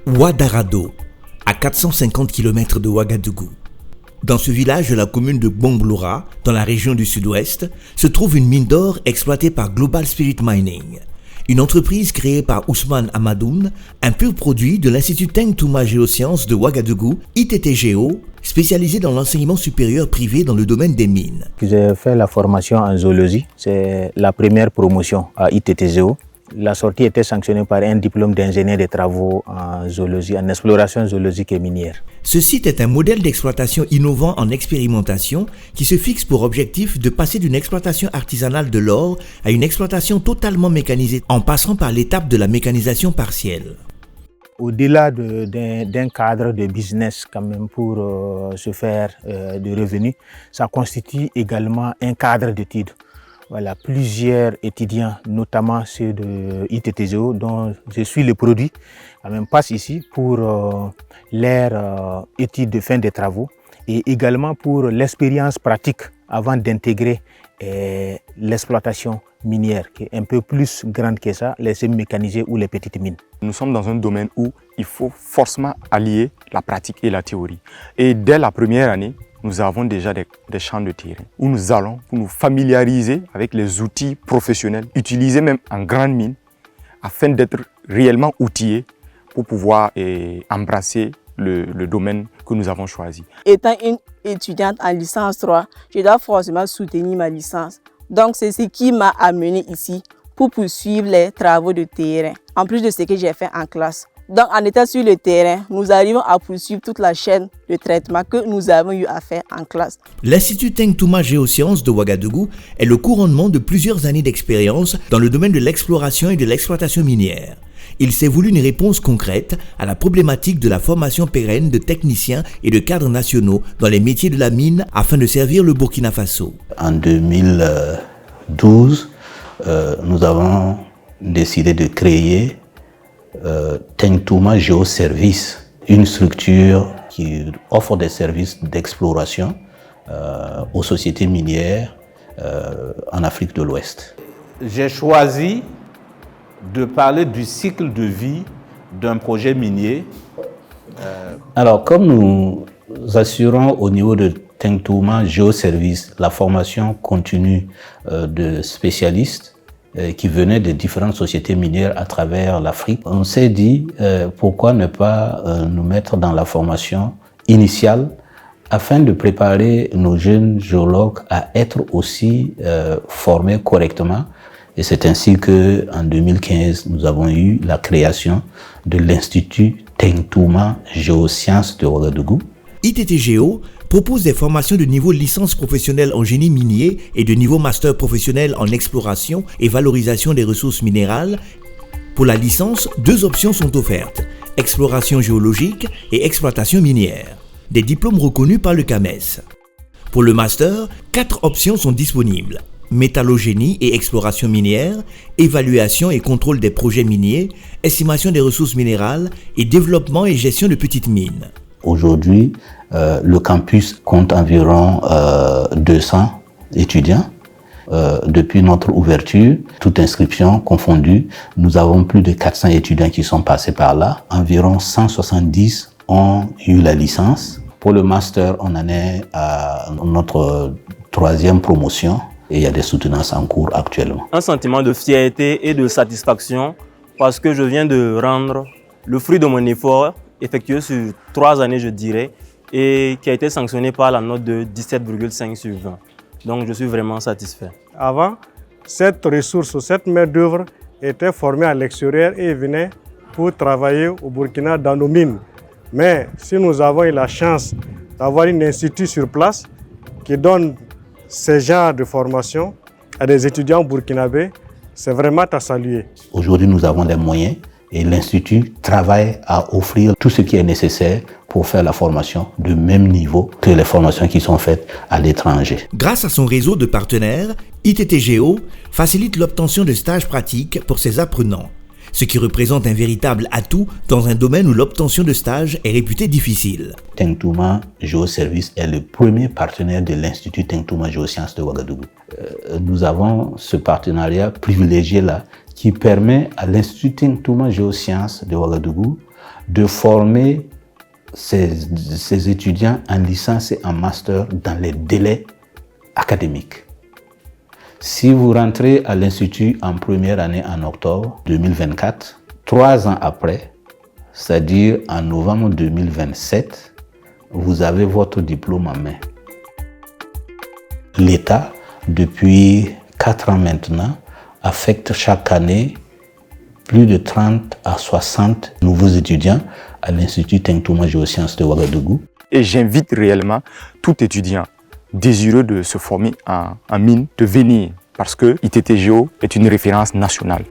Ouadarado, à 450 km de Ouagadougou. Dans ce village de la commune de Gbongbloura, dans la région du sud-ouest, se trouve une mine d'or exploitée par Global Spirit Mining, une entreprise créée par Ousmane Amadoun, un pur produit de l'Institut Teng Touma Géosciences de Ouagadougou, ITTGO, spécialisé dans l'enseignement supérieur privé dans le domaine des mines. J'ai fait la formation en zoologie, c'est la première promotion à ITTGO. La sortie était sanctionnée par un diplôme d'ingénieur des travaux en zoologie, en exploration zoologique et minière. Ce site est un modèle d'exploitation innovant en expérimentation qui se fixe pour objectif de passer d'une exploitation artisanale de l'or à une exploitation totalement mécanisée en passant par l'étape de la mécanisation partielle. Au-delà d'un cadre de business quand même pour se faire de revenus, ça constitue également un cadre d'études. Voilà, plusieurs étudiants, notamment ceux de ITTGO, dont je suis le produit, passent ici pour leur étude de fin des travaux et également pour l'expérience pratique avant d'intégrer l'exploitation minière, qui est un peu plus grande que ça, les semi-mécanisés ou les petites mines. Nous sommes dans un domaine où il faut forcément allier la pratique et la théorie. Et dès la première année, nous avons déjà des champs de terrain où nous allons pour nous familiariser avec les outils professionnels, utilisés même en grande mine, afin d'être réellement outillés pour pouvoir embrasser le domaine que nous avons choisi. Étant une étudiante en licence 3, je dois forcément soutenir ma licence. Donc c'est ce qui m'a amenée ici pour poursuivre les travaux de terrain, en plus de ce que j'ai fait en classe. Donc en étant sur le terrain, nous arrivons à poursuivre toute la chaîne de traitement que nous avons eu à faire en classe. L'Institut Teng Touma Géosciences de Ouagadougou est le couronnement de plusieurs années d'expérience dans le domaine de l'exploration et de l'exploitation minière. Il s'est voulu une réponse concrète à la problématique de la formation pérenne de techniciens et de cadres nationaux dans les métiers de la mine afin de servir le Burkina Faso. En 2012, nous avons décidé de créer Teng Touma Géoservices, une structure qui offre des services d'exploration aux sociétés minières en Afrique de l'Ouest. J'ai choisi de parler du cycle de vie d'un projet minier. Alors, comme nous assurons au niveau de Teng Touma Géoservices la formation continue de spécialistes qui venaient de différentes sociétés minières à travers l'Afrique, on s'est dit pourquoi ne pas nous mettre dans la formation initiale afin de préparer nos jeunes géologues à être aussi formés correctement. Et c'est ainsi qu'en 2015, nous avons eu la création de l'Institut Teng Touma Géosciences de Ouagadougou. ITTGO propose des formations de niveau licence professionnelle en génie minier et de niveau master professionnel en exploration et valorisation des ressources minérales. Pour la licence, 2 options sont offertes, exploration géologique et exploitation minière, des diplômes reconnus par le CAMES. Pour le master, 4 options sont disponibles, métallogénie et exploration minière, évaluation et contrôle des projets miniers, estimation des ressources minérales et développement et gestion de petites mines. Aujourd'hui, le campus compte environ 200 étudiants. Depuis notre ouverture, toute inscription confondue, nous avons plus de 400 étudiants qui sont passés par là. Environ 170 ont eu la licence. Pour le master, on en est à notre 3e promotion et il y a des soutenances en cours actuellement. Un sentiment de fierté et de satisfaction parce que je viens de rendre le fruit de mon effort effectué sur 3 années, je dirais, et qui a été sanctionné par la note de 17,5 sur 20. Donc je suis vraiment satisfait. Avant, cette ressource, cette main-d'œuvre était formée à l'extérieur et venait pour travailler au Burkina dans nos mines. Mais si nous avons eu la chance d'avoir un institut sur place qui donne ce genre de formation à des étudiants burkinabés, c'est vraiment à saluer. Aujourd'hui, nous avons des moyens et l'Institut travaille à offrir tout ce qui est nécessaire pour faire la formation de même niveau que les formations qui sont faites à l'étranger. Grâce à son réseau de partenaires, ITTGO facilite l'obtention de stages pratiques pour ses apprenants, ce qui représente un véritable atout dans un domaine où l'obtention de stages est réputée difficile. Teng Touma Géoservices est le premier partenaire de l'Institut Teng Touma Géosciences de Ouagadougou. Nous avons ce partenariat privilégié là qui permet à l'Institut Teng Touma Géosciences de Ouagadougou de former ces étudiants en licence et en master dans les délais académiques. Si vous rentrez à l'Institut en première année en octobre 2024, 3 ans après, c'est-à-dire en novembre 2027, vous avez votre diplôme en main. L'État, depuis 4 ans maintenant, affecte chaque année plus de 30 à 60 nouveaux étudiants à l'Institut Tintouma Géosciences de Ouagadougou. Et j'invite réellement tout étudiant désireux de se former en mine de venir parce que ITT Géo est une référence nationale.